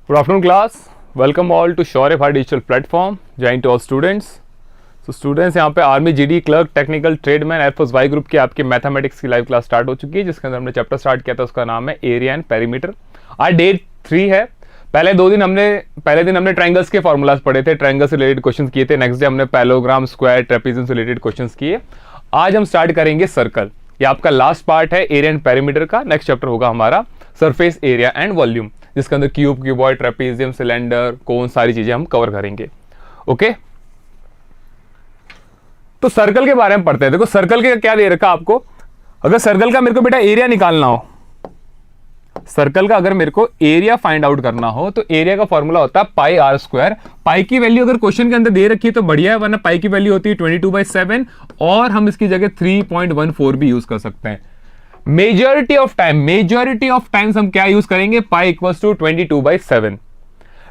Good afternoon class. Welcome all to Shorefy digital platform. Join to all students. So students यहाँ पे army GD clerk technical tradesman air force Y group की आपके mathematics की live class start हो चुकी है, जिसके अंदर हमने चैप्टर स्टार्ट किया था, उसका नाम है एरिया एंड पेरीमीटर। आज डे 3 है। पहले दिन हमने ट्रायंगल्स के फॉर्मूलाज पढ़े थे, ट्रायंगल से रिलेटेड क्वेश्चन किए थे। नेक्स्ट डे हमने पैलोग्राम, स्क्वायर, ट्रेपेजियम से रिलेटेड क्वेश्चन किए। आज हम स्टार्ट करेंगे सर्कल। ये आपका लास्ट पार्ट है एरिया एंड पेरीमीटर का। नेक्स्ट चैप्टर होगा हमारा सरफेस एरिया एंड वॉल्यूम, जिसके अंदर क्यूब, क्यूबॉइड, ट्रेपेजियम, सिलेंडर, कोन, सारी चीजें हम कवर करेंगे। ओके, तो सर्कल के बारे में पढ़ते हैं। देखो सर्कल के क्या दे रखा आपको। अगर सर्कल का मेरे को बेटा एरिया निकालना हो, सर्कल का अगर मेरे को एरिया फाइंड आउट करना हो, तो एरिया का फॉर्मूला होता है पाई आर स्क्वायर। पाई की वैल्यू अगर क्वेश्चन के अंदर दे रखी है तो बढ़िया है, वरना पाई की वैल्यू होती है 22/7 और हम इसकी जगह 3.14 भी यूज कर सकते हैं। मेजॉरिटी ऑफ टाइम्स हम क्या यूज करेंगे, पाई इक्वल्स टू 22/7।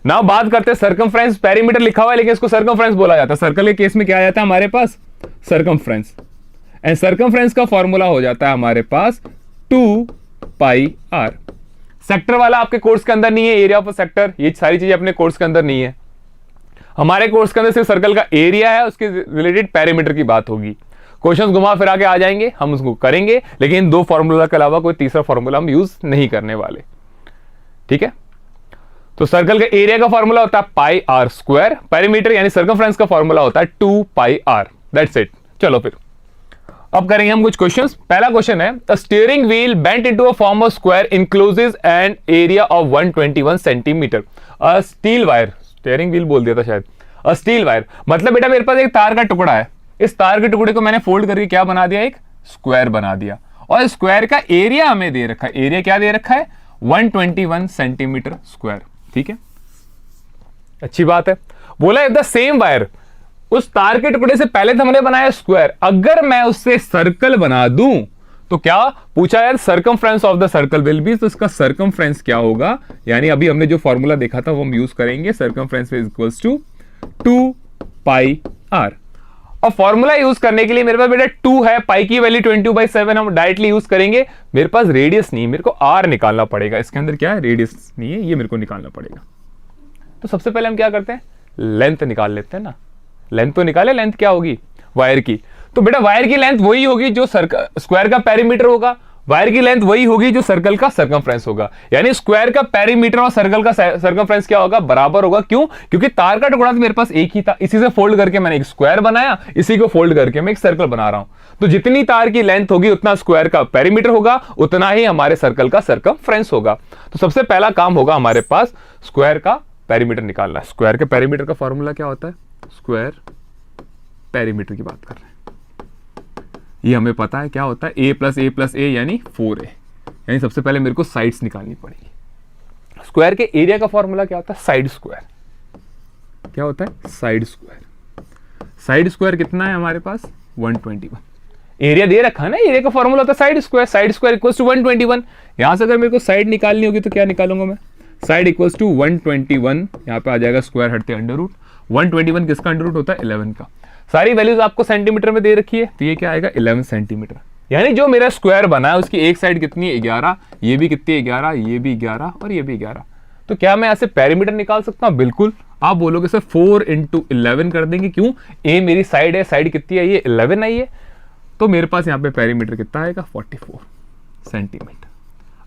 नाउ बात करते हैं सर्कमफ्रेंस। पेरीमीटर लिखा हुआ है लेकिन इसको सर्कमफ्रेंस बोला जाता है। सर्कल के केस में क्या आ जाता है हमारे पास, सर्कमफ्रेंस। एंड सर्कमफ्रेंस का फॉर्मूला हो जाता है हमारे पास 2 पाई आर। सेक्टर वाला आपके कोर्स के अंदर नहीं है, एरिया ऑफ सेक्टर, ये सारी चीजें अपने कोर्स के अंदर नहीं है। हमारे कोर्स के अंदर सिर्फ सर्कल का एरिया है, उसके रिलेटेड पेरीमीटर की बात होगी। क्वेश्चन घुमा फिरा के आ जाएंगे, हम उसको करेंगे, लेकिन दो फॉर्मूला के अलावा कोई तीसरा फॉर्मूला हम यूज नहीं करने वाले। ठीक है, तो सर्कल के एरिया का फॉर्मूला होता है पाई आर स्क्वायर। पेरीमीटर यानी सर्कमफ्रेंस का फॉर्मूला होता है 2 पाई आर। That's it. चलो फिर अब करेंगे हम कुछ क्वेश्चंस। पहला क्वेश्चन है, a steering wheel bent into a form of square encloses an area of 121 centimetre. A steel wire, steering wheel बोल दिया था शायद। अ स्टील वायर मतलब बेटा मेरे पास एक तार का टुकड़ा है, इस तार के टुकड़े को मैंने फोल्ड करके क्या बना दिया, एक स्क्वायर बना दिया, और स्क्वायर का एरिया हमें दे रखा है। एरिया क्या दे रखा है, 121 सेंटीमीटर स्क्वायर। ठीक है, अच्छी बात है। बोला इफ द सेम वायर, उस तार के टुकड़े से पहले तो हमने बनाया स्क्वायर, अगर मैं उससे सर्कल बना दूं तो क्या पूछा यार, circumference of the circle will be, तो इसका सर्कमफ्रेंस क्या होगा, यानी अभी हमने जो फॉर्मूला देखा था वो हम यूज करेंगे। Circumference is equals to 2 pi R. और फॉर्मूला यूज करने के लिए मेरे पास बेटा 2 है, पाई की वैल्यू 22/7 हम डायरेक्टली यूज करेंगे। मेरे पास रेडियस नहीं, मेरे को आर निकालना पड़ेगा। इसके अंदर क्या है, रेडियस नहीं है, ये मेरे को निकालना पड़ेगा। तो सबसे पहले हम क्या करते हैं, लेंथ निकाल लेते हैं ना। लेंथ तो निकाले, लेंथ क्या होगी वायर की, तो बेटा वायर की लेंथ वही होगी जो स्क्वायर का पेरीमीटर होगा, वायर की लेंथ वही होगी जो सर्कल का सर्कमफ्रेंस होगा। यानी स्क्वायर का पेरीमीटर और सर्कल का सर्कमफ्रेंस क्या होगा, बराबर होगा। क्यों, क्योंकि तार का टुकड़ा तो मेरे पास एक ही था, इसी से फोल्ड करके मैंने एक स्क्वायर बनाया, इसी को फोल्ड करके मैं एक सर्कल बना रहा हूं। तो जितनी तार की लेंथ होगी उतना स्क्वायर का पेरीमीटर होगा, उतना ही हमारे सर्कल का सर्कमफ्रेंस होगा। तो सबसे पहला काम होगा हमारे पास स्क्वायर का पेरीमीटर निकालना है। स्क्वायर के पेरीमीटर का फॉर्मूला क्या होता है, स्क्वायर पेरीमीटर की बात कर रहे हैं, ये हमें पता है क्या होता है, a + a यानी 4a। यानी सबसे पहले मेरे को साइड्स निकालनी पड़ेगी। स्क्वायर के एरिया का फॉर्मूला क्या होता है, साइड स्क्वायर। क्या होता है, साइड स्क्वायर। साइड स्क्वायर कितना है हमारे पास, 121। एरिया दे रखा है ना, एरिया का फॉर्मूला होता है side square. Side square equals to 121। यहां से अगर मेरे को साइड निकालनी होगी तो क्या निकालूंगा मैं, साइड इक्वल्स टू 121। यहां पे आ जाएगा स्क्वायर हटते अंडर रूट। 121 किसका अंडर रूट होता है, 11 का। सारी वैल्यूज आपको सेंटीमीटर में दे रखी है, तो ये क्या आएगा, 11 सेंटीमीटर। यानी जो मेरा स्क्वायर बना है उसकी एक साइड कितनी है, 11, ये भी कितनी है, 11, ये भी 11 और ये भी 11। तो क्या मैं ऐसे पेरीमीटर निकाल सकता हूं, बिल्कुल। आप बोलोगे सर 4 × 11 कर देंगे, क्यों, ए मेरी साइड है, साइड कितनी है, ये 11 आई है, तो मेरे पास यहाँ पे पेरीमीटर कितना आएगा, 44 सेंटीमीटर।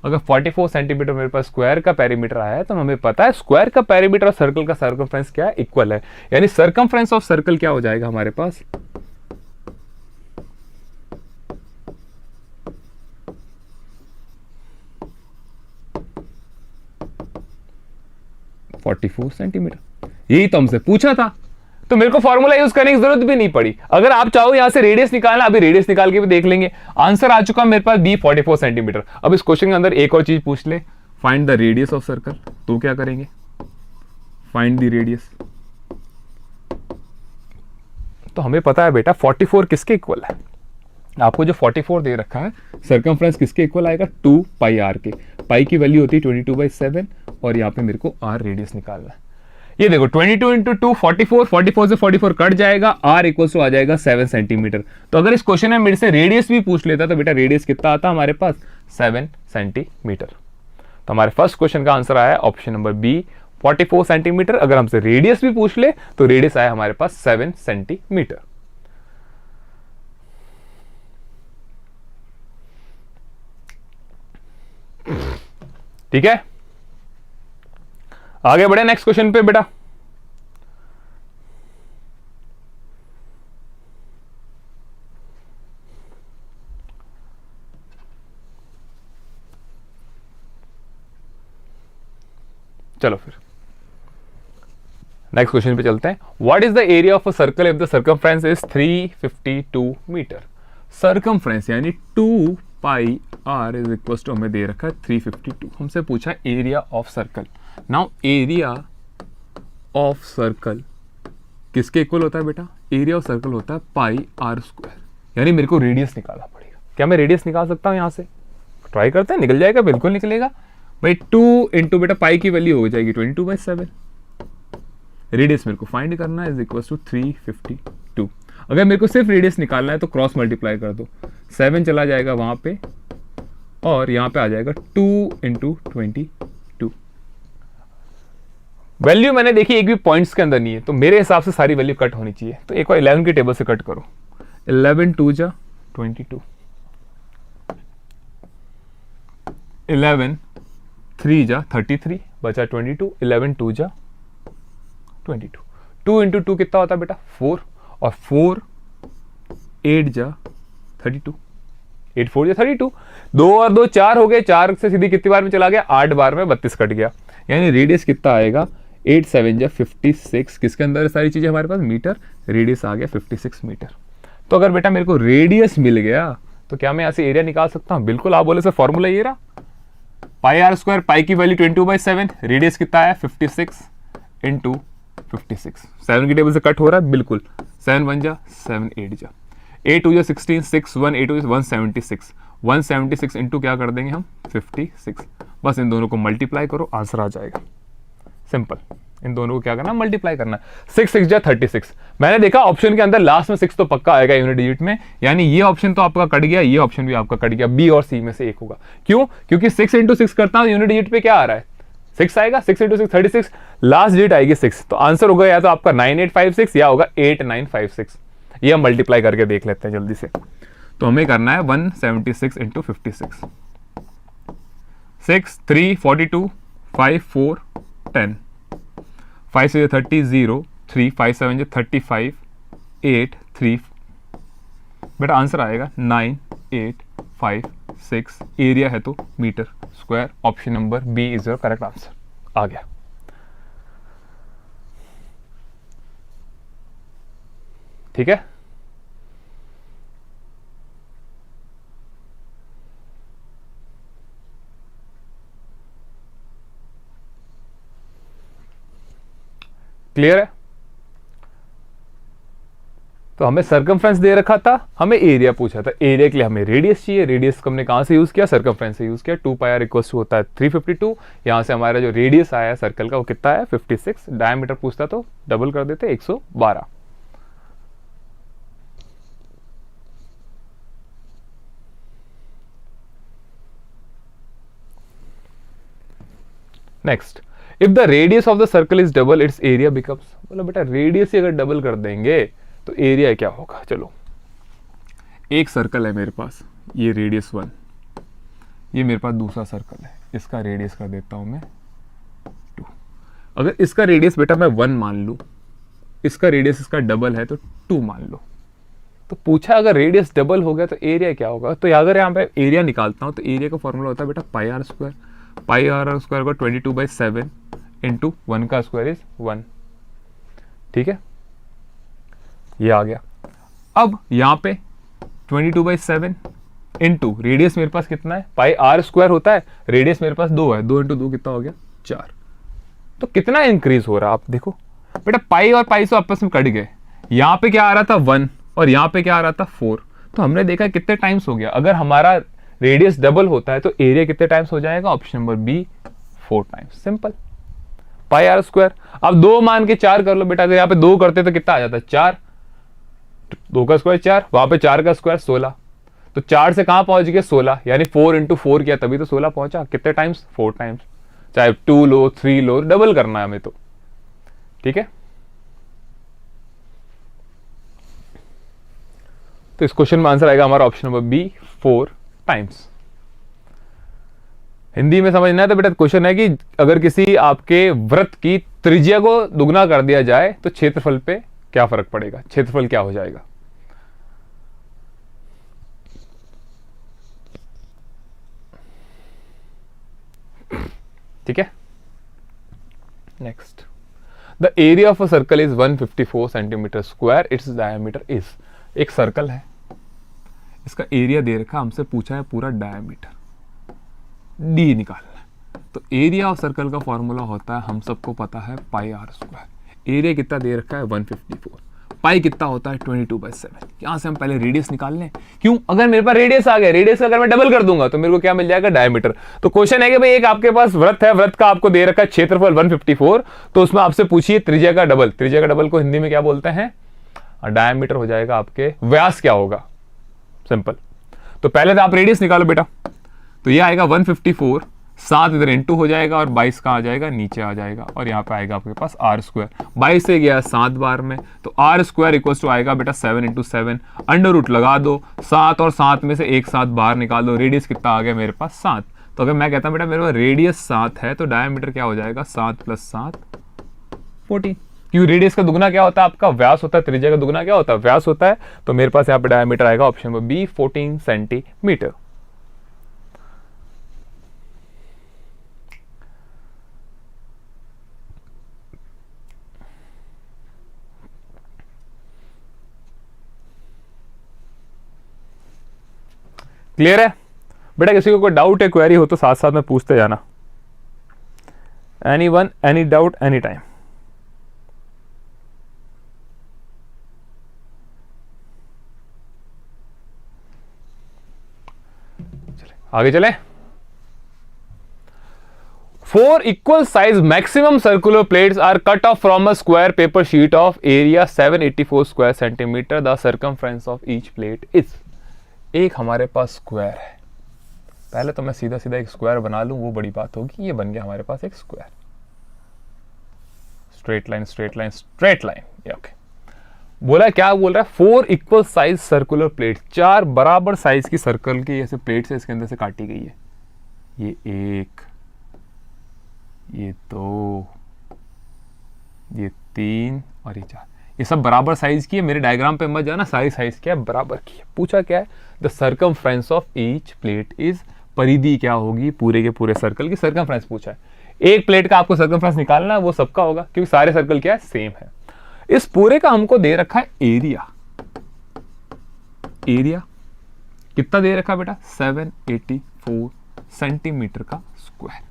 अगर 44 सेंटीमीटर मेरे पास स्क्वायर का पेरीमीटर आया है, तो हमें पता है स्क्वायर का पेरीमीटर और सर्कल का सर्कमफ्रेंस क्या है, इक्वल है। यानी सर्कमफ्रेंस ऑफ सर्कल क्या हो जाएगा हमारे पास, ,44 सेंटीमीटर। यही तो हमसे पूछा था, तो मेरे को फॉर्मूला यूज करने की जरूरत भी नहीं पड़ी। अगर आप चाहो यहां से रेडियस निकालना, अभी रेडियस निकाल के भी देख लेंगे। आंसर आ चुका मेरे पास b 44 सेंटीमीटर। अब इस क्वेश्चन के अंदर एक और चीज पूछ ले, find the radius of circle. तो क्या करेंगे, फाइंड द रेडियस। तो हमें पता है बेटा 44 किसके इक्वल है, आपको जो 44 दे रखा है, सर्कमफ्रेंस किसके इक्वल आएगा, 2 पाई आर के। पाई की वैल्यू होती है 22/7 और यहाँ पे मेरे को आर रेडियस निकालना है। ये देखो 22 × 2 44, 44 से 44 कट जाएगा, आर इक्वल टू आ जाएगा 7 सेंटीमीटर। तो अगर इस क्वेश्चन में मेरे से रेडियस भी पूछ लेता तो बेटा रेडियस कितना आता हमारे पास, 7 सेंटीमीटर। तो हमारे फर्स्ट क्वेश्चन का आंसर आया ऑप्शन नंबर बी 44 सेंटीमीटर। अगर हमसे रेडियस भी पूछ ले तो रेडियस आया हमारे पास 7 सेंटीमीटर। ठीक है, आगे बढ़े नेक्स्ट क्वेश्चन पे बेटा। चलो फिर नेक्स्ट क्वेश्चन पे चलते हैं। What is the area of a circle if the circumference is 352 metre. Circumference यानी 2 pi R is equal to हमें दे रखा है 352। हमसे पूछा area of circle. Now area of circle किसके इक्वल होता है बेटा? एरिया ऑफ सर्कल होता है पाई आर स्क्वायर, यानी मेरे को रेडियस निकालना पड़ेगा। क्या मैं रेडियस निकाल सकता हूं यहां से? ट्राई करते हैं, निकल जाएगा, बिल्कुल निकलेगा भाई। 2 इंटू बेटा पाई की वैल्यू हो जाएगी 22/7। रेडियस मेरे को फाइंड करना है, इज इक्वल टू 352। अगर मेरे को सिर्फ रेडियस निकालना है तो क्रॉस मल्टीप्लाई कर दो, 7 चला जाएगा वहां पे और यहां पे आ जाएगा 2 इंटू 22। वैल्यू मैंने देखी एक भी पॉइंट्स के अंदर नहीं है, तो मेरे हिसाब से सारी वैल्यू कट होनी चाहिए। तो एक बार 11 की टेबल से कट करो। 11 2 जा 22, 11 3 जा 33, बचा 22, 11 2 जा 22। 2 इंटू 2 कितना होता है बेटा? 4, और 4 8 जा 32, 8 4 जा 32। 2 और 2 4 हो गए, 4 से सीधी कितनी बार में चला गया? 8 बार में 32 कट गया, यानी रेडियस कितना आएगा? 8 7 जा 56। किसके अंदर सारी चीजें हमारे पास? मीटर। रेडियस आ गया 56 मीटर। तो अगर बेटा मेरे को रेडियस मिल गया तो क्या मैं यहां से एरिया निकाल सकता हूं? बिल्कुल। आप बोले सर फॉर्मूला ये रहा, पाई आर स्क्वायर, पाई की वैल्यू 22/7, रेडियस कितना है? 56 इंटू 56। 7 की टेबल से कट हो रहा है, बिल्कुल। 7 1 जा 7 8 जा 8 2 जा 16, 6 1 8 2 176। 176 इंटू क्या कर देंगे हम? 56। बस इन दोनों को मल्टीप्लाई करो, आंसर आ जाएगा। सिंपल, इन दोनों को क्या करना? मल्टीप्लाई करना। 6 6 जा 36। मैंने देखा ऑप्शन के अंदर लास्ट में 6 तो पक्का आएगा यूनिट डिजिट में, यानी ये ऑप्शन तो आपका कट गया, ये ऑप्शन भी आपका कट गया। बी और सी में से एक होगा। क्यों? क्योंकि 6 इंटू 6 करता हूं, यूनिट डिजिट पे क्या आ रहा है? 6 आएगा। 6 इंटू 6 36, लास्ट डिजिट आएगी 6। तो आंसर होगा या तो आपका 9856 या होगा 8956। ये हम मल्टीप्लाई करके देख लेते हैं जल्दी से। तो हमें करना है 176 इंटू 56। 6 3 42, 5 4 10, 5 6 30 0 3, 5 7 35, 8 3। बेटा आंसर आएगा 9856। एरिया है तो metre square. Option number B is your correct answer. आ गया। ठीक है, क्लियर है? तो हमें सर्कमफ्रेंस दे रखा था, हमें एरिया पूछा था। एरिया के लिए हमें रेडियस चाहिए। रेडियस को हमने कहां से यूज किया? सर्कमफ्रेंस से यूज किया। 2 पाई आर इक्वल्स टू होता है 352। यहां से हमारा जो रेडियस आया सर्कल का वो कितना है? 56। डायमीटर पूछता तो डबल कर देते 112। Next, if the radius of the circle is double it's area becomes. बोलो बेटा रेडियस ही अगर डबल कर देंगे तो एरिया क्या होगा? चलो, एक सर्कल है मेरे पास, ये रेडियस 1, ये मेरे पास दूसरा सर्कल है, इसका रेडियस कर देता हूं मैं 2। अगर इसका रेडियस बेटा मैं 1 मान लूं, इसका रेडियस इसका डबल है तो 2 मान लो। तो पूछा अगर रेडियस डबल हो गया तो एरिया क्या होगा? तो अगर यहां पे एरिया निकालता हूं तो एरिया का फॉर्मूला होता है बेटा pi R square. Pi R square का 22/7 इंटू 1 का स्क्वायर इज 1। ठीक है, ये आ गया। अब यहां पे 22/7 इंटू रेडियस मेरे पास कितना है? पाई आर स्क्वायर होता है, रेडियस मेरे पास 2 है, 2 इंटू 2 कितना हो गया? 4। तो कितना इंक्रीज हो रहा है आप देखो बेटा, पाई और पाई से आपस में कट गए। यहां पे क्या आ रहा था? 1, और यहां पे क्या आ रहा था? 4। तो हमने देखा कितने टाइम्स हो गया। अगर हमारा रेडियस डबल होता है तो एरिया कितने टाइम्स हो जाएगा? Option number B 4 times. Simple, pi R square. अब 2 मान के 4 कर लो बेटा। अगर यहाँ पे 2 करते तो कितना आ जाता है? 4, 2 का स्क्वायर 4, वहां पे 4 का स्क्वायर 16। तो 4 से कहां पहुंच गए? 16, यानी 4 इंटू 4 किया तभी तो 16 पहुंचा। कितने टाइम्स? 4 टाइम्स। चाहे 2 लो 3 लो, डबल करना है हमें तो, ठीक है। तो इस क्वेश्चन में आंसर आएगा हमारा option number B 4 times. Hindi में समझना है तो बेटा क्वेश्चन है कि अगर किसी आपके वृत्त की त्रिज्या को दुगना कर दिया जाए तो क्षेत्रफल पे क्या फर्क पड़ेगा, क्षेत्रफल क्या हो जाएगा। ठीक है, next, the area of a circle is 154 centimetre square, its diameter is. एक सर्कल है, इसका एरिया दे रखा, हमसे पूछा है पूरा डायमीटर डी निकालना है। तो एरिया ऑफ सर्कल का फॉर्मूला होता है, हम सबको पता है, पाई आर स्क्वायर। एरिया कितना दे रखा है 154, पाई कितना होता है 22/7। यहां से हम पहले रेडियस निकाल लें, क्यों, अगर मेरे पास रेडियस आ गया, रेडियस का अगर मैं डबल कर दूंगा तो मेरे को क्या मिल जाएगा, डायमीटर। तो क्वेश्चन है कि भाई एक आपके पास वृत्त है, वृत्त का आपको दे रखा है क्षेत्रफल 154, तो उसमें आपसे पूछिए त्रिज्या का डबल। त्रिज्या का डबल को हिंदी में क्या बोलते हैं, डायमीटर हो जाएगा आपके, व्यास क्या होगा, सिंपल। तो पहले तो आप रेडियस निकालो बेटा, तो ये आएगा 154, 7 इधर इंटू हो जाएगा और 22 का आ जाएगा, नीचे आ जाएगा, और यहाँ पे आएगा आपके पास आर स्क्वायर। 22 से गया 7 बार में, तो आर स्क्वायर इक्वल टू आएगा बेटा 7 × 7, अंडर रूट लगा दो, 7 और 7 में से एक 7 बाहर निकाल दो, रेडियस कितना आ गया मेरे पास 7। तो अगर मैं कहता हूँ बेटा मेरे पास रेडियस 7 है तो डायमीटर क्या हो जाएगा, 7 + 7 14। क्यों, रेडियस का दुगना क्या होता है आपका, व्यास होता है, त्रिज्या का दुगना क्या होता है, व्यास होता है। तो मेरे पास यहाँ पे डायमीटर आएगा option number B 14 centimetre. Clear है बेटा, किसी को कोई डाउट है, क्वेरी हो तो साथ साथ में पूछते जाना। Any one, any doubt, any time. आगे चले। 4 equal size maximum circular plates are cut off from a square paper sheet of area 784 square centimeter. The circumference of each plate is। एक हमारे पास स्क्वायर है, पहले तो मैं सीधा सीधा एक स्क्वायर बना लूं, वो बड़ी बात होगी। ये बन गया हमारे पास एक square, straight line straight line straight line, ये ओके। बोला क्या बोल रहा है, 4 equal size circular plates, 4 बराबर साइज की सर्कल की ऐसे प्लेट्स है, इसके अंदर से काटी गई है। ये 1, ये 2, ये 3 और ये 4, ये सब बराबर साइज की है। मेरे डायग्राम पे मत जाना, सारी साइज क्या है, बराबर की है। पूछा क्या है, the circumference of each plate is, परिधि क्या होगी पूरे के पूरे सर्कल की, सर्कमफ्रेंस पूछा है। एक प्लेट का आपको सर्कमफ्रेंस निकालना है, वो सबका होगा क्योंकि सारे सर्कल क्या है, सेम है। इस पूरे का हमको दे रखा है एरिया। एरिया कितना दे रखा है बेटा, 784 सेंटीमीटर का स्क्वायर।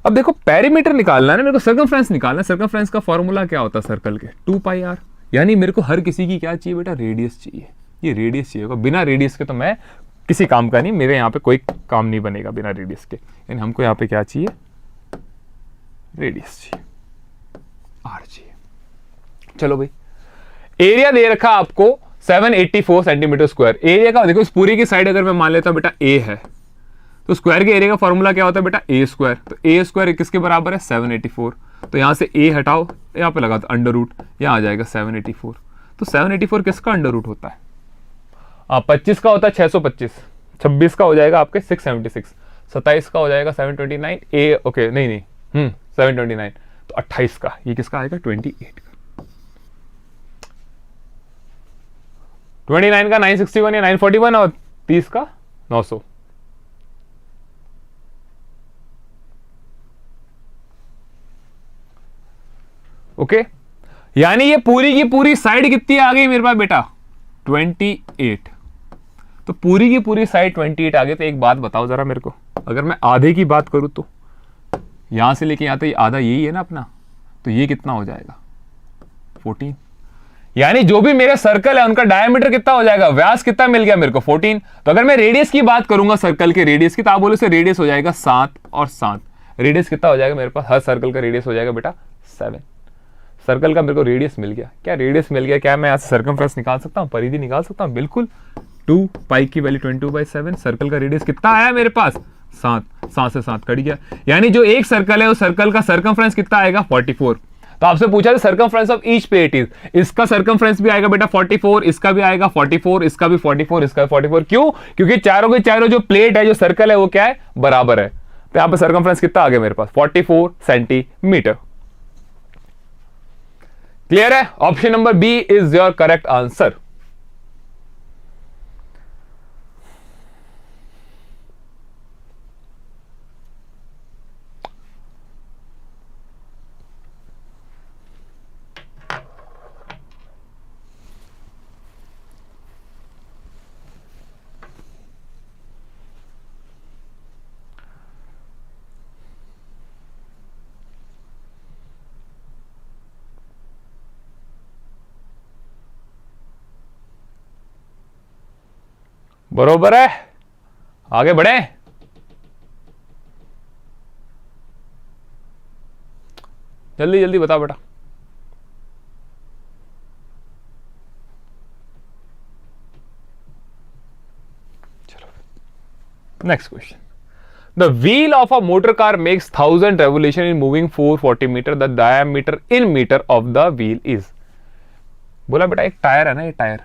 अब देखो पेरीमीटर निकालना है ना, मेरे को सर्कमफ्रेंस निकालना है। सर्कमफ्रेंस का फॉर्मूला क्या होता है सर्कल के, 2πr। यानी मेरे को हर किसी की क्या चाहिए बेटा, रेडियस चाहिए। ये रेडियस चाहिए होगा, बिना रेडियस के तो मैं किसी काम का नहीं, मेरे यहाँ पे कोई काम नहीं बनेगा बिना रेडियस के। यानी हमको यहाँ पे क्या चाहिए, रेडियस चाहिए, आर चाहिए। चलो भाई, एरिया दे रखा आपको 784 सेंटीमीटर स्क्वायर। एरिया का देखो, इस पूरी की साइड अगर मैं मान लेता हूं बेटा ए है, तो स्क्वायर के एरिया का फॉर्मूला क्या होता है बेटा, ए स्क्वायर। तो ए स्क्वायर किसके बराबर है, 784। तो यहां से ए हटाओ, यहां पे लगा दो अंडर रूट, यहां आ जाएगा 784। तो 784 किसका अंडर रूट होता है, 25 का होता है 625, 26 का हो जाएगा आपके 676, 27 का हो जाएगा 729, ए ओके नहीं 729। तो 28 का, ये किसका आएगा, 28 का। 29 का 961 या 941 और 30 का 900। ओके, यानी ये पूरी की पूरी साइड कितनी आ गई मेरे पास बेटा, 28। तो पूरी की पूरी साइड 28 आ गई। तो एक बात बताओ जरा मेरे को, अगर मैं आधे की बात करूं तो यहां से लेके यहां तक आधा यही है ना अपना, तो ये कितना हो जाएगा, 14। यानी जो भी मेरे सर्कल है उनका डायमीटर कितना हो जाएगा, व्यास कितना मिल गया मेरे को, 14। तो अगर मैं रेडियस की बात करूंगा सर्कल के रेडियस की, तो आप बोले से रेडियस हो जाएगा 7 और 7। रेडियस कितना हो जाएगा मेरे पास, हर सर्कल का रेडियस हो जाएगा बेटा 7। सर्कल का मेरे को रेडियस मिल गया। क्या रेडियस मिल गया, क्या मैं यहाँ से सर्कमफ्रेंस निकाल सकता हूँ, परिधि निकाल सकता हूँ, बिल्कुल। 2 पाई की वैल्यू 22/7। सर्कल का रेडियस कितना आया मेरे पास, 7, 7 से 7 कट गया, यानी जो एक सर्कल है उस सर्कल का सर्कमफ्रेंस कितना आएगा 44। तो आपसे पूछा था circumference of each plate is, इसका सर्कमफ्रेंस भी आएगा बेटा 44, इसका भी आएगा 44, इसका भी 44, इसका भी 44। क्यों? क्योंकि चारों के चारों जो प्लेट है, जो सर्कल है, वो क्या है, बराबर है। तो यहां पर सर्कमफ्रेंस कितना आ गया मेरे पास 44 सेंटीमीटर। क्लियर है? Option number B is your correct answer. बरोबर है, आगे बढ़े। जल्दी जल्दी बताओ बेटा। चलो next question. The wheel of a motor car makes 1000 revolution in moving 440 metre. The diameter in metre of the wheel is. बोला बेटा एक टायर है ना, ये टायर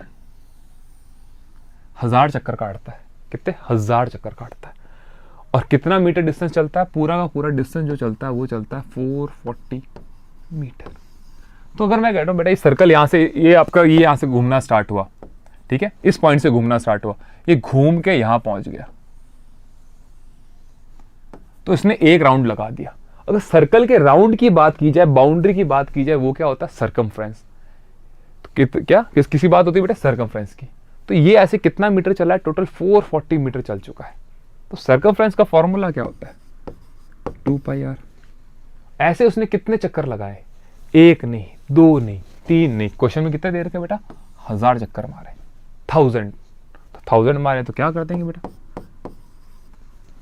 1000 चक्कर काटता है। कितने? 1000 चक्कर काटता है। और कितना मीटर डिस्टेंस चलता है? पूरा का पूरा डिस्टेंस जो चलता है वो चलता है 440 मीटर। तो अगर मैं कहता हूं बेटा इस सर्कल यहां से, ये आपका ये यहां से घूमना स्टार्ट हुआ, ठीक है, इस पॉइंट से घूमना स्टार्ट हुआ, ये घूम के यहां पहुंच गया, तो इसने एक राउंड लगा दिया। अगर सर्कल के राउंड की बात की जाए, बाउंड्री की बात की जाए, वो क्या होता है? सर्कमफ्रेंस। तो क्या किसी बात होती है बेटा सर्कमफ्रेंस की। तो ये ऐसे कितना मीटर चला है? टोटल 440 मीटर चल चुका है। तो सर्कमफ्रेंस का फॉर्मूला क्या होता है? 2 पाई आर। ऐसे उसने कितने चक्कर लगाए? 1 नहीं, 2 नहीं, 3 नहीं। क्वेश्चन में कितने दे रखे बेटा? 1000 चक्कर मारे, 1000। तो 1000 मारे तो क्या कर देंगे बेटा?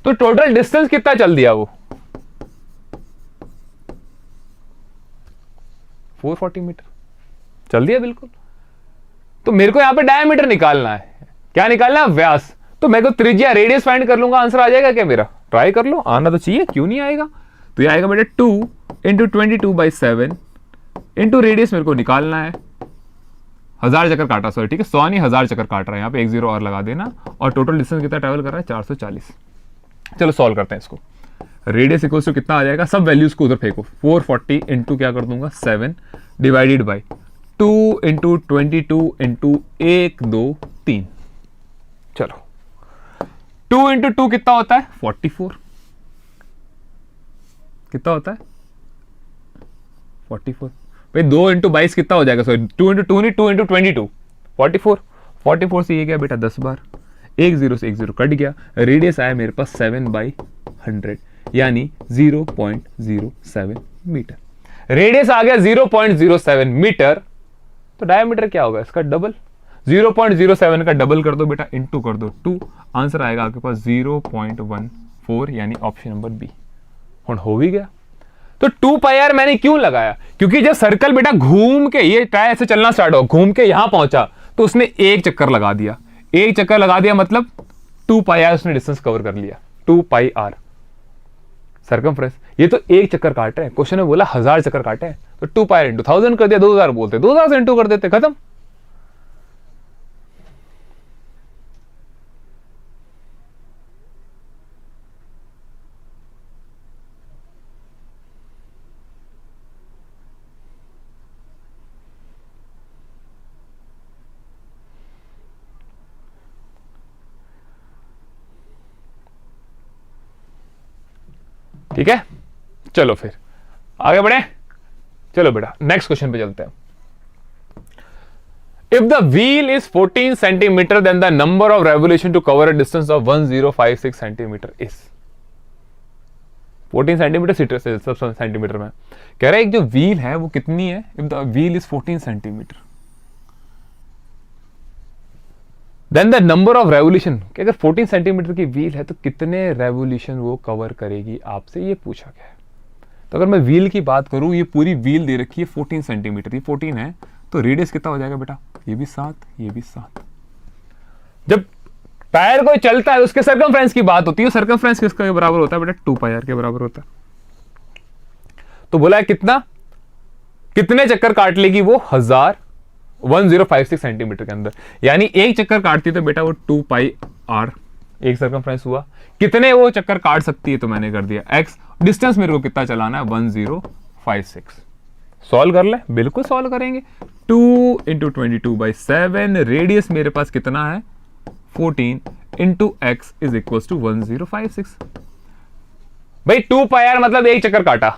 तो टोटल डिस्टेंस कितना चल दिया वो? 440 मीटर चल दिया बिल्कुल। तो मेरे को यहां पे डायमीटर निकालना है। क्या निकालना है? व्यास। तो मैं को त्रिज्या रेडियस फाइंड कर लूंगा, आंसर आ जाएगा क्या मेरा? ट्राई कर लो, आना तो चाहिए, क्यों नहीं आएगा? तो ये आएगा बेटा 2 इंटू 22/7 इंटू रेडियस मेरे को निकालना है। 1000 चक्कर काटा, सॉरी, ठीक है, 100 नहीं 1000 चक्कर काट रहा है, यहाँ पे 1 0 और लगा देना। और टोटल डिस्टेंस कितना ट्रेवल कर रहा है? 440। चलो सॉल्व करते हैं इसको। रेडियस इक्वल्स टू कितना आ जाएगा? सब वैल्यूज को उधर फेंको। 440 इंटू क्या कर दूंगा 7 डिवाइडेड बाई 2 इंटू 22 इंटू 1 2 3। चलो 2 इंटू 2 कितना होता है? 44। कितना होता है? 44। भाई 2 इंटू 22 कितना हो जाएगा? सॉरी 2 इंटू 2 नहीं, 2 इंटू 22 44। 44 से ये गया बेटा 10 बार, 1 0 से 1 0 कट गया। रेडियस आया मेरे पास 7/100 यानी 0.07 मीटर। रेडियस आ गया 0.07 मीटर। तो डायमीटर क्या होगा? इसका डबल, 0.07 का डबल कर दो बेटा, इंटू कर दो 2, आंसर आएगा आपके पास 0.14 यानी ऑप्शन नंबर बी। हो भी गया। तो 2 पाई आर मैंने क्यों लगाया? क्योंकि जब सर्कल बेटा घूम के, ये टायर ऐसे चलना स्टार्ट हो, घूम के यहां पहुंचा, तो उसने एक चक्कर लगा दिया। एक चक्कर लगा दिया मतलब 2 पाई आर उसने डिस्टेंस कवर कर लिया। 2 पाई आर सर्कमफ्रेंस। ये तो एक चक्कर काट रहे हैं, क्वेश्चन में बोला 1000 चक्कर काटे हैं, तो 2 पाई इंटू 1000 कर दिया, 2000 बोलते, 2000 से इंटू कर देते, खत्म। ठीक है, चलो फिर आगे बढ़े। चलो बेटा नेक्स्ट क्वेश्चन पे चलते हैं। If the wheel is 14 centimetre then the number of revolution to cover a distance of 1056 centimetre is. 14 centimetre centimetre में कह रहा है एक जो व्हील है वो कितनी है? If the wheel is 14 centimetre then the number of revolution, कि अगर 14 सेंटीमीटर की व्हील है तो कितने रेवोल्यूशन वो कवर करेगी, आपसे ये पूछा गया है। तो अगर मैं व्हील की बात करूं, ये पूरी व्हील दे रखी है 14 सेंटीमीटर, ये 14 है, तो रेडियस कितना हो जाएगा बेटा? ये भी 7, ये भी 7। जब टायर कोई चलता है उसके सर्कमफ्रेंस की बात होती है, सर्कमफ्रेंस किसके बराबर होता है बेटा, 2 पाई आर के बराबर होता है। तो बोला है कितना, कितने चक्कर काट लेगी वो, 1056 सेंटीमीटर के अंदर, यानी एक चक्कर काटती तो बेटा वो 2 पाई आर एक सर्कमफ्रेंस हुआ। कितने वो चक्कर काट सकती है, तो मैंने कर दिया x, डिस्टेंस मेरे को कितना चलाना है 1056। सॉल्व कर ले, बिल्कुल सॉल्व करेंगे। 2 × 22/7, रेडियस मेरे पास कितना है 14 × x इज इक्वल टू 1056। भाई 2 पाई आर मतलब एक चक्कर काटा,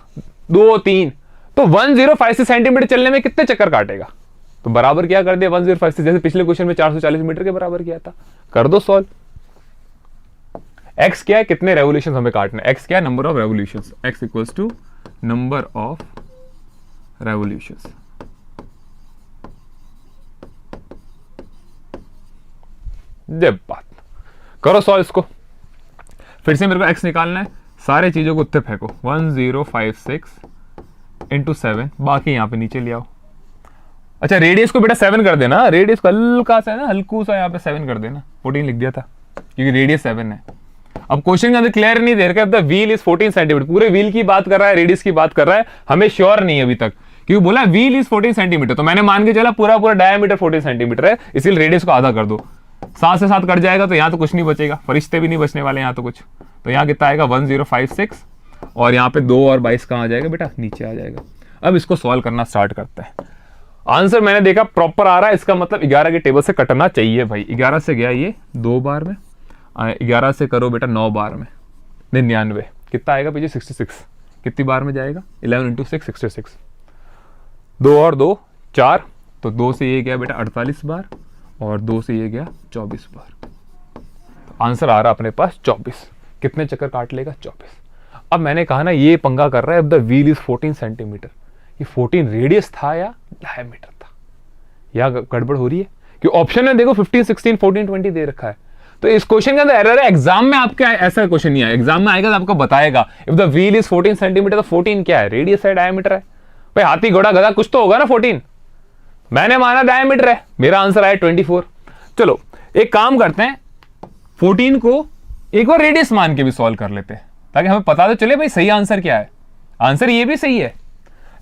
2 3, तो 1056 सेंटीमीटर चलने में कितने चक्कर काटेगा, तो बराबर क्या कर दिया 1056, जैसे पिछले क्वेश्चन में 440 मीटर के बराबर किया था। कर दो सॉल्व। x क्या है, कितने रेवोल्यूशन हमें काटना है, x क्या है, number of revolutions, x equals to number of revolutions. जब बात करो सॉल्व इसको, फिर से मेरे को x निकालना है, सारे चीजों को उत्ते फेंको, 1056 × 7, बाकी यहां पे नीचे ले आओ। अच्छा रेडियस को बेटा 7 कर देना, रेडियस को हल्का सा है ना, हल्कू सा यहाँ पे 7 कर देना, 14 लिख दिया था क्योंकि रेडियस 7 है। अब क्वेश्चन के अंदर क्लियर नहीं दे रखा है, द व्हील इज 14 सेंटीमीटर, पूरे व्हील की बात कर रहा है, रेडियस की बात कर रहा है, हमें श्योर नहीं है अभी तक, क्योंकि बोला व्हील इज 14 सेंटीमीटर, तो मैंने मान के चला पूरा डायमीटर 14 सेंटीमीटर है, इसलिए रेडियस को आधा कर दो, 7 से 7 कट जाएगा तो यहाँ तो कुछ नहीं बचेगा, फरिश्ते भी नहीं बचने वाले यहाँ तो कुछ, तो यहाँ कितना आएगा 1056, और यहाँ पे 2 और 22 कहाँ आ जाएगा बेटा, नीचे आ जाएगा। अब इसको सॉल्व करना स्टार्ट करते हैं। आंसर मैंने देखा प्रॉपर आ रहा है, इसका मतलब 11 के टेबल से कटना चाहिए भाई। 11 से गया ये 2 बार में, 11 से करो बेटा 9 बार में, 99, कितना आएगा पीछे 66, कितनी बार में जाएगा 11 × 6 66, 2 और 2 4, तो 2 से ये गया बेटा 48 बार, और 2 से ये गया 24 बार, तो आंसर आ रहा अपने पास 24। कितने चक्कर काट लेगा 24। अब मैंने कहा ना ये पंगा कर रहा है, अब द व्हील इज 14 सेंटीमीटर, ये 14 रेडियस था या डायमीटर था, या गड़बड़ हो रही है, क्योंकि ऑप्शन में देखो 15 16 14 20 दे रखा है, तो इस क्वेश्चन के अंदर एरर है। एग्जाम में आपके ऐसा क्वेश्चन नहीं है, एग्जाम में आएगा तो आपको बताएगा if the wheel is 14 centimetre, तो 14 क्या है, रेडियस है डायमीटर है, भाई हाथी घोड़ा गधा कुछ तो होगा ना 14, मैंने माना डायमीटर है, मेरा आंसर आया 24। चलो एक काम करते हैं, 14 को एक बार रेडियस मान के भी सॉल्व कर लेते हैं, ताकि हमें पता तो चले भाई सही आंसर क्या है। आंसर ये भी सही है,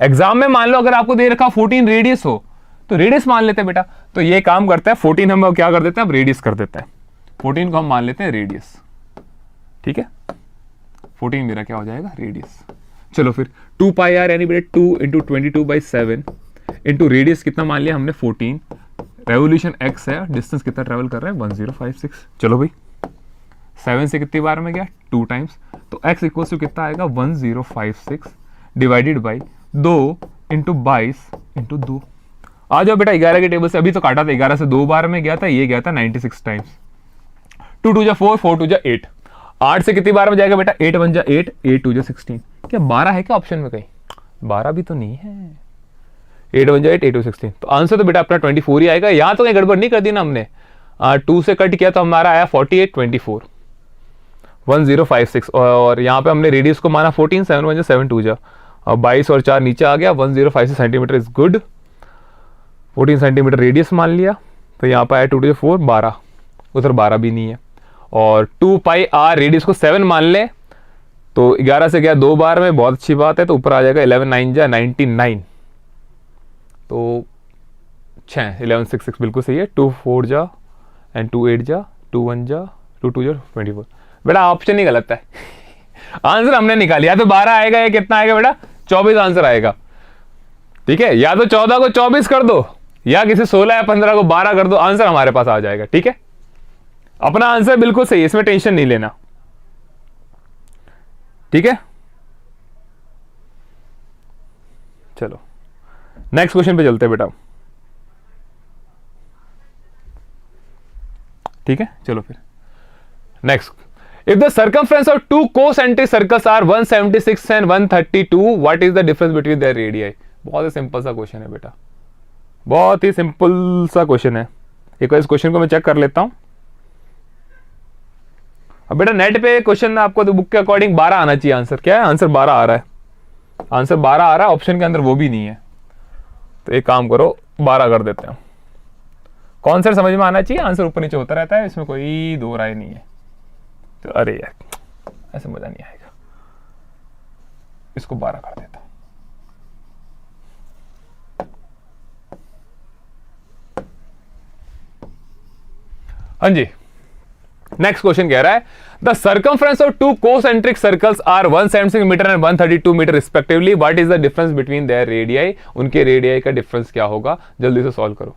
एग्जाम में मान लो अगर आपको दे रखा 14 रेडियस हो तो रेडियस मान लेते हैं बेटा, तो ये काम करता है 14 हम क्या कर देते हैं, अब रेडियस कर देते हैं, 14 को हम मान लेते हैं रेडियस, ठीक है, 14 मेरा क्या हो जाएगा रेडियस। चलो फिर 2 पाई आर यानी बेटा 2 × 22/7 इंटू रेडियस कितना मान लिया हमने 14, रेवोल्यूशन x है, डिस्टेंस कितना ट्रेवल कर रहा है 1056। चलो भाई 7 से कितनी बार में गया 2 टाइम्स, तो x इक्वल्स टू कितना आएगा 1056 डिवाइडेड बाई 2 × 22 × 2। आ जाओ बेटा 11 के टेबल से, अभी तो काटा था 11 से 2 बार में गया था, ये गया था 96 टाइम्स, 2 2 जा 4 4 2 जा 8, 8 से कितनी बार में जाएगा बेटा 8 1 जा 8 8 2 जा 16, क्या 12 है क्या ऑप्शन में, कहीं 12 भी तो नहीं है, 8 1 जा 8 8 2 16, तो आंसर तो बेटा अपना 24 ही आएगा। यहाँ तो कहीं गड़बड़ नहीं कर दी ना हमने, 2 से कट किया तो हमारा आया 48 24 1056, और यहाँ पे हमने रेडियस को माना 14 7 1 जा 7 2 जा, और 22 और 4 नीचे आ गया, 1056 centimetre is good, 14 centimetre radius मान लिया, तो यहाँ पर आया 2 2 4 12, उधर 12 भी नहीं है, और 2 पाई आर रेडियस को 7 मान ले तो 11 से गया 2 बार में, बहुत अच्छी बात है, तो ऊपर आ जाएगा 11 9 जा 99, तो 6 11 6 6 बिल्कुल सही है, 2 4 जा एंड 2 8 जा 2 1 जा 2 2 जा 24, बेटा ऑप्शन ही गलत है आंसर हमने निकाल लिया, तो 12 आएगा, या कितना आएगा बेटा 24 आंसर आएगा, ठीक है, या तो 14 को 24 कर दो, या किसी 16 या 15 को 12 कर दो, आंसर हमारे पास आ जाएगा, ठीक है, अपना आंसर बिल्कुल सही है, इसमें टेंशन नहीं लेना, ठीक है। चलो नेक्स्ट क्वेश्चन पे चलते हैं बेटा, ठीक है, चलो फिर next, if the circumference of 2 concentric circles are 176 and 132, what is the difference between their radii. बहुत ही सिंपल सा क्वेश्चन है बेटा, बहुत ही सिंपल सा क्वेश्चन है, एक बार इस क्वेश्चन को मैं चेक कर लेता हूं। अब बेटा नेट पे क्वेश्चन में आपको तो बुक के अकॉर्डिंग 12 आना चाहिए आंसर, क्या है आंसर 12 आ रहा है, आंसर 12 आ रहा है, ऑप्शन के अंदर वो भी नहीं है, तो एक काम करो 12 कर देते हैं, कॉन्सेप्ट समझ में आना चाहिए, आंसर ऊपर नीचे होता रहता है, इसमें कोई दो राय नहीं है। तो अरे यार ऐसे मजा नहीं आएगा, इसको 12 कर देता हूं। हाँ जी, नेक्स्ट क्वेश्चन कह रहा है the circumference of two concentric circles are 176 metre and 132 metre respectively, what is the difference between their radii, उनके रेडियाई का डिफरेंस क्या होगा, जल्दी से सॉल्व करो।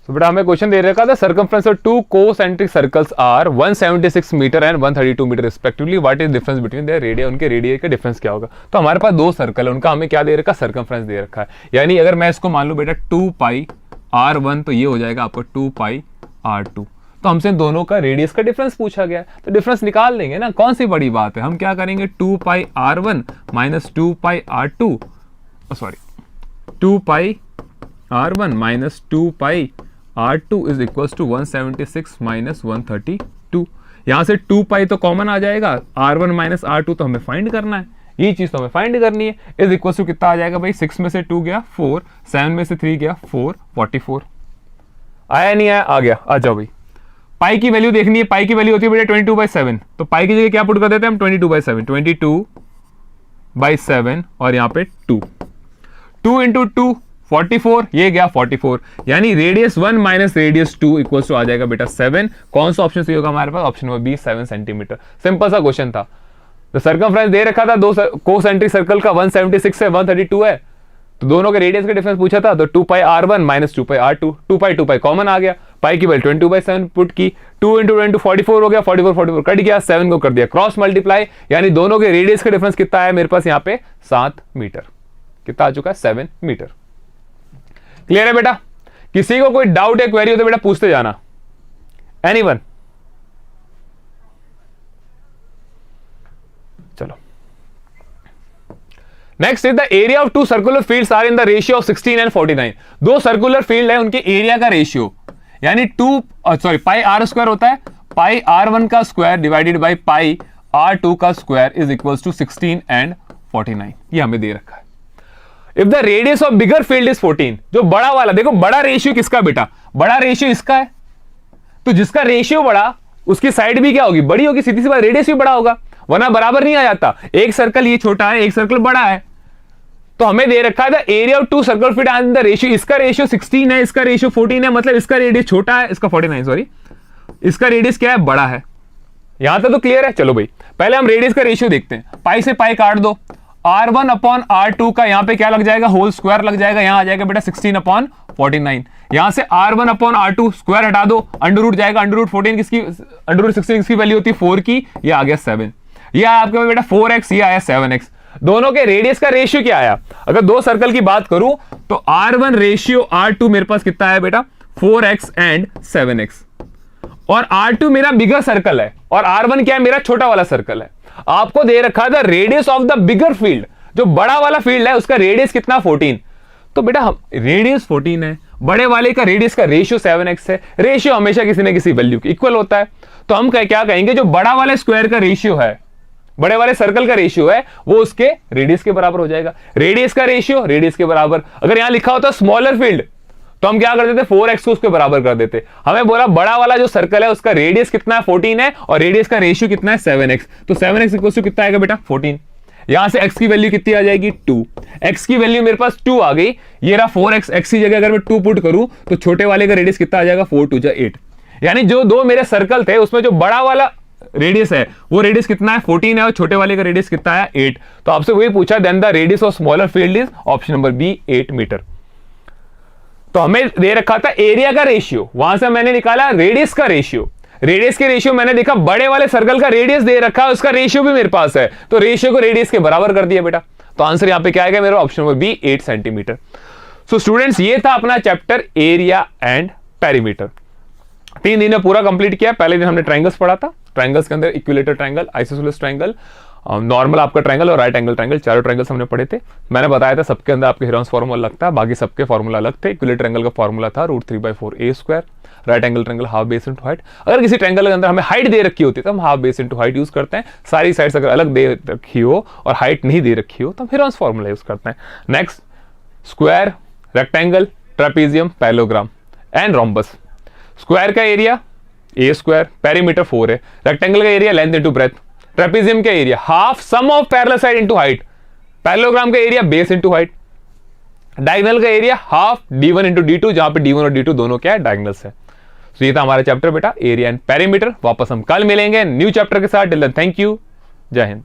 तो बेटा हमें क्वेश्चन दे रखा था circumference of two concentric circles are 176 metre and 132 metre respectively, what is difference between their radii, उनके रेडिया का डिफरेंस क्या होगा। तो हमारे पास दो सर्कल है, उनका हमें क्या दे रखा, सर्कमफ्रेंस दे रखा है। यानी अगर मैं इसको मान लूं बेटा 2 पाई r1, तो ये हो जाएगा आपको 2 पाई r2। तो हमसे दोनों का रेडियस का डिफरेंस पूछा गया, तो डिफरेंस निकाल लेंगे ना, कौन सी बड़ी बात है। हम क्या करेंगे 2 pi r1 minus 2 pi r2, sorry 2 pi r1 minus 2 pi R2 is equal to 176 minus 132। यहां से 2 पाई तो कॉमन आ जाएगा, R1 माइनस R2 तो हमें फाइंड करना है, ये चीज तो हमें फाइंड करनी है। इज इक्वल टू कितना आ जाएगा भाई, 6 में से 2 गया 4, 7 में से 3 गया 4, 44 आया नहीं आया, आ गया। आ जाओ भाई, पाई की वैल्यू देखनी है, पाई की वैल्यू होती है बेटा 22/7, तो पाई की जगह क्या पुट कर देते हैं हम 22/7, 22/7 और यहाँ पे 2 इंटू 2 44, ये गया 44, यानी radius 1 minus radius 2 equals to आ जाएगा बेटा 7। कौन सा ऑप्शन सही होगा हमारे पास, option number B 7 centimetre. Simple सा क्वेश्चन था। तो सर्कमफ्रेंस दे रखा था दो कोसेंट्रिक सर्कल का 176 है 132 है, तो दोनों के रेडियस का डिफरेंस पूछा था, तो 2 pi r1 minus 2 pi r2, 2 pi common आ गया, पाई की वैल्यू 22/7 पुट की, 2 इंटू 2 44 हो गया, 44 कट गया, 7 को कर दिया क्रॉस मल्टीप्लाई, यानी दोनों के रेडियस का डिफरेंस कितना है मेरे पास यहाँ पे 7 मीटर। कितना आ चुका है 7 मीटर। क्लियर है बेटा, किसी को कोई डाउट है क्वेरी हो तो बेटा पूछते जाना। एनीवन, चलो next is the area of two circular fields are in the ratio of 16 and 49। दो सर्कुलर फील्ड है, उनके एरिया का रेशियो यानी पाई आर स्क्वायर होता है, पाई r1 का square divided by pi r2 का square is equals to 16 and 49। ये हमें दे रखा है। If the radius of bigger field is 14, जो बड़ा वाला, देखो बड़ा रेशियो किसका बेटा, बड़ा रेशियो इसका है, तो जिसका रेशियो बड़ा उसकी साइड भी क्या होगी, बड़ी होगी, सीधी सी बात, रेडियस भी बड़ा होगा, वरना बराबर नहीं आ जाता। एक सर्कल ये छोटा है, एक सर्कल बड़ा है, तो हमें दे रखा है the area of two circle field and the ratio, इसका रेशियो 16 है, इसका रेशियो 14 है, मतलब इसका रेडियस छोटा है, इसका 49 सॉरी, इसका रेडियस क्या है, बड़ा है। यहां तक तो क्लियर है। चलो भाई पहले हम रेडियस का रेशियो देखते हैं, पाई से पाई काट दो, r1 अपॉन r2 का यहां पे क्या लग जाएगा, होल स्क्वायर लग जाएगा, यहां आ जाएगा बेटा 16 अपॉन 49। यहां से r1 अपॉन r2 स्क्वायर हटा दो, अंडर रूट जाएगा, अंडर रूट 14 किसकी, अंडर रूट 16 किसकी वैल्यू होती है 4 की, ये आ गया 7, ये आया आपके बेटा 4x, ये आया 7x। दोनों के रेडियस का रेशियो क्या आया, अगर दो सर्कल की बात करूं तो r1 रेशियो r2 मेरे पास कितना है बेटा 4x एंड 7x, और R2 मेरा बिगर सर्कल है और R1 क्या है, मेरा छोटा वाला सर्कल है। आपको दे रखा था radius of the bigger field, जो बड़ा वाला फील्ड है उसका रेडियस कितना 14, तो बेटा हम रेडियस 14 है, बड़े वाले का रेडियस का रेशियो 7x है, रेशियो हमेशा किसी न किसी वैल्यू के इक्वल होता है, तो हम क्या कहेंगे, जो बड़ा वाले स्क्वायर का रेशियो है, बड़े वाले सर्कल का रेशियो है, वो उसके रेडियस के बराबर हो जाएगा। रेडियस का रेशियो रेडियस के बराबर। अगर यहां लिखा होता स्मॉलर फील्ड तो हम क्या कर देते, 4x को उसके बराबर कर देते। हमें बोला बड़ा वाला जो सर्कल है उसका रेडियस कितना है 14 है और रेडियस का रेशियो कितना है 7x, तो 7x इक्वल टू कितना आएगा बेटा 14। यहां से x की वैल्यू कितनी आ जाएगी 2, x की वैल्यू मेरे पास 2 आ गई, ये रहा 4x, x की जगह अगर मैं 2 पुट करूं तो छोटे वाले का रेडियस कितना आ जाएगा 4 2 8। यानी जो दो मेरे सर्कल थे उसमें जो बड़ा वाला रेडियस है वो रेडियस कितना है 14 है और छोटे वाले का रेडियस कितना है 8। तो आपसे वही पूछा, then the radius of smaller field is option number B 8 metre. तो हमें दे रखा था एरिया का रेशियो, वहां से मैंने निकाला रेडियस का रेशियो। रेडियस के रेशियो मैंने देखा बड़े वाले सर्कल का रेडियस दे रखा है, उसका रेशियो भी मेरे पास है, तो रेशियो को रेडियस के बराबर कर दिया बेटा। तो आंसर यहां पे क्या आएगा मेरा, option number B 8 centimetre. So students ये था अपना चैप्टर एरिया एंड पेरीमीटर। 3 दिन में पूरा कंप्लीट किया। पहले दिन हमने ट्रायंगल्स पढ़ा था, ट्रायंगल्स के अंदर equilateral triangle, isosceles triangle, normal आपका ट्रायंगल और राइट एंगल ट्रायंगल, चारों ट्रायंगल्स हमने पढ़े थे। मैंने बताया था सबके अंदर आपके हेरोन्स फॉर्मूला लगता है, बाकी सबके फॉर्मूला अलग थे। इक्विलेटर ट्रायंगल का फॉर्मूला था √3/4a², right angle triangle half base into height. अगर किसी ट्रायंगल के अंदर हमें हाइट दे रखी होती है तो हम half base into height use करते हैं। सारी साइड्स अगर अलग दे रखी हो और हाइट नहीं दे रखी हो तो हम हेरोन्स फॉर्मूला यूज करते हैं। Next, square, rectangle, trapezium, parallelogram and rhombus. Square का एरिया a², पेरीमीटर 4 है। रेक्टेंगल का area length into breadth. Trapezium का area half sum of parallel side into height. Parallelogram का area base into height. Diagonal का area half d1 into d2, जहां पे d1 और d2 दोनों क्या है, डायगोनल्स है। तो ये था हमारा चैप्टर बेटा एरिया एंड पेरीमीटर। वापस हम कल मिलेंगे न्यू चैप्टर के साथ। टिल देन थैंक यू, जय हिंद।